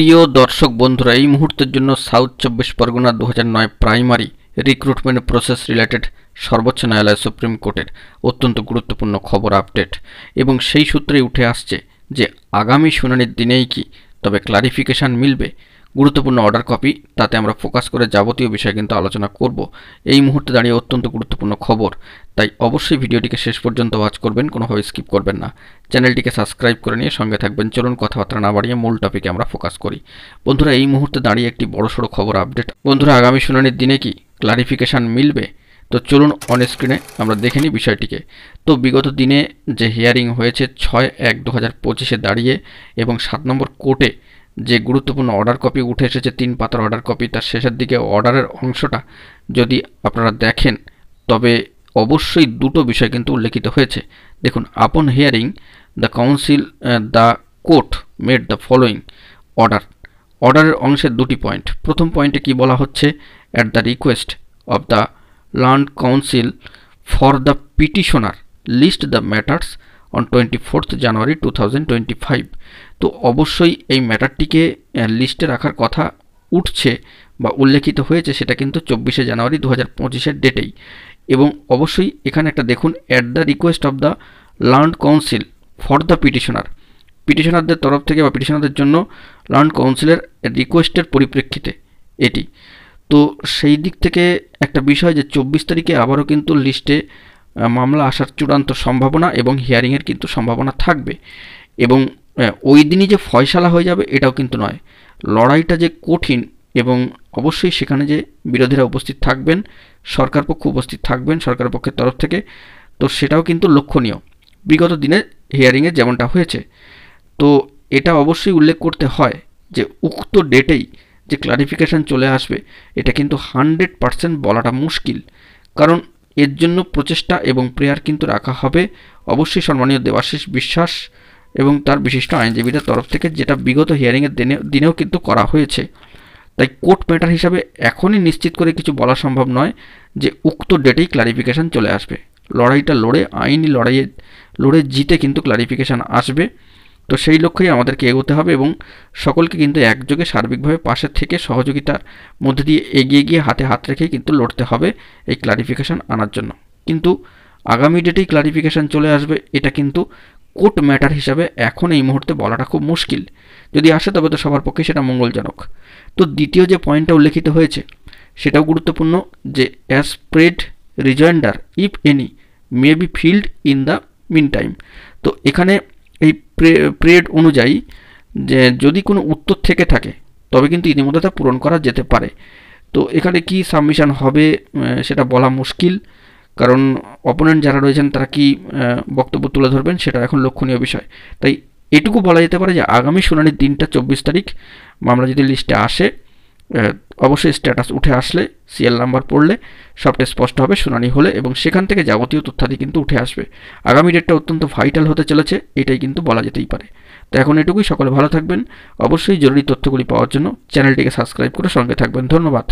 প্রিয় দর্শক বন্ধুরা, এই মুহূর্তের জন্য south 24 Pargana 2009 primary recruitment process related সর্বোচ্চ ন্যায়ালয় সুপ্রিম কোর্টের অত্যন্ত গুরুত্বপূর্ণ খবর আপডেট এবং সেই সূত্রেই উঠে আসছে যে আগামী শুনানির দিনেই কি তবে ক্লারিফিকেশন মিলবে। গুরুত্বপূর্ণ অর্ডার কপি, তাতে আমরা ফোকাস করে যাবতীয় বিষয় কিন্তু আলোচনা করব। এই মুহূর্তে দাঁড়িয়ে অত্যন্ত গুরুত্বপূর্ণ খবর, তাই অবশ্যই ভিডিওটিকে শেষ পর্যন্ত ওয়াচ করবেন, কোনোভাবে স্কিপ করবেন না। চ্যানেলটিকে সাবস্ক্রাইব করে নিয়ে সঙ্গে থাকবেন। চলুন কথাবার্তা না বাড়িয়ে মূল টপিকে আমরা ফোকাস করি। বন্ধুরা, এই মুহূর্তে দাঁড়িয়ে একটি বড়সড় খবর আপডেট। বন্ধুরা, আগামী শুনানির দিনে কি ক্লারিফিকেশন মিলবে? তো চলুন অন স্ক্রিনে আমরা দেখে নিই বিষয়টিকে। তো বিগত দিনে যে হিয়ারিং হয়েছে 6/1/2025-এ দাঁড়িয়ে এবং 7 নম্বর কোর্টে যে গুরুত্বপূর্ণ অর্ডার কপি উঠে এসেছে, 3 পাতার অর্ডার কপি, তার শেষের দিকে অর্ডারের অংশটা যদি আপনারা দেখেন তবে অবশ্যই দুটো বিষয় কিন্তু উল্লেখিত হয়েছে। দেখুন, upon hearing the counsel the court made the following অর্ডারের অংশের দুটি পয়েন্ট। প্রথম পয়েন্টে কি বলা হচ্ছে, at the request of the land council for the petitioner list the matters on 24 January 2025। তো অবশ্যই এই ম্যাটারটিকে লিস্টে রাখার কথা উঠছে বা উল্লেখিত হয়েছে, সেটা কিন্তু 24 জানুয়ারি 2025-এর ডেটেই। এবং অবশ্যই এখানে একটা দেখুন, at the request of the land council for the পিটিশনারদের তরফ থেকে বা পিটিশনারদের জন্য ল্যান্ড কাউন্সিলের রিকোয়েস্টের পরিপ্রেক্ষিতে এটি। তো সেই দিক থেকে একটা বিষয় যে 24 তারিখে আবারও কিন্তু লিস্টে মামলা আসার চূড়ান্ত সম্ভাবনা এবং হিয়ারিংয়ের কিন্তু সম্ভাবনা থাকবে। এবং ওই দিনই যে ফয়সালা হয়ে যাবে এটাও কিন্তু নয়। লড়াইটা যে কঠিন এবং অবশ্যই সেখানে যে বিরোধীরা উপস্থিত থাকবেন, সরকার পক্ষ উপস্থিত থাকবেন সরকার পক্ষের তরফ থেকে, তো সেটাও কিন্তু লক্ষণীয় বিগত দিনে হিয়ারিংয়ে যেমনটা হয়েছে। তো এটা অবশ্যই উল্লেখ করতে হয় যে উক্ত ডেটেই যে ক্লারিফিকেশান চলে আসবে এটা কিন্তু 100% বলাটা মুশকিল, কারণ এর জন্য প্রচেষ্টা এবং প্রেয়ার কিন্তু রাখা হবে অবশ্যই সম্মানীয় দেবাশিস বিশ্বাস এবং তার বিশিষ্ট আইনজীবীদের তরফ থেকে, যেটা বিগত হিয়ারিংয়ের দিনেও কিন্তু করা হয়েছে। তাই কোর্ট ম্যাটার হিসাবে এখনই নিশ্চিত করে কিছু বলা সম্ভব নয় যে উক্ত ডেটেই ক্লারিফিকেশান চলে আসবে। লড়াইটা লড়ে, আইনি লড়ে জিতে কিন্তু ক্লারিফিকেশান আসবে। তো সেই লক্ষ্যেই আমাদেরকে এগোতে হবে এবং সকলকে কিন্তু একযোগে সার্বিকভাবে পাশে থেকে সহযোগিতার মধ্যে দিয়ে এগিয়ে গিয়ে হাতে হাত রেখেই কিন্তু লড়তে হবে এই ক্লারিফিকেশান আনার জন্য। কিন্তু আগামী ডেটেই ক্লারিফিকেশান চলে আসবে এটা কিন্তু কোর্ট ম্যাটার হিসাবে এখন এই মুহূর্তে বলাটা খুব মুশকিল। যদি আসে তবে তো সবার পক্ষে সেটা মঙ্গলজনক। তো দ্বিতীয় যে পয়েন্টটা উল্লেখিত হয়েছে সেটাও গুরুত্বপূর্ণ, যে as prayed rejoinder if any may be filed in the meantime. তো এখানে এই প্রেড অনুযায়ী যে যদি কোনো উত্তর থেকে থাকে তবে কিন্তু ইতিমধ্যে তা পূরণ করা যেতে পারে। তো এখানে কি সাবমিশন হবে সেটা বলা মুশকিল, কারণ অপোনেন্ট যারা রয়েছেন তারা কি বক্তব্য তুলে ধরবেন সেটা এখন লক্ষণীয় বিষয়। তাই এটুকু বলা যেতে পারে যে আগামী শুনানির দিনটা 24 তারিখ, মামলা যদি লিস্টে আসে অবশ্যই স্ট্যাটাস উঠে আসলে, সিএল নাম্বার পড়লে সবটা স্পষ্ট হবে শুনানি হলে, এবং সেখান থেকে যাবতীয় তথ্যাদি কিন্তু উঠে আসবে। আগামী ডেটটা অত্যন্ত ভাইটাল হতে চলেছে, এটাই কিন্তু বলা যেতেই পারে। তো এখন এটুকুই, সকলে ভালো থাকবেন। অবশ্যই জরুরি তথ্যগুলি পাওয়ার জন্য চ্যানেলটিকে সাবস্ক্রাইব করে সঙ্গে থাকবেন। ধন্যবাদ।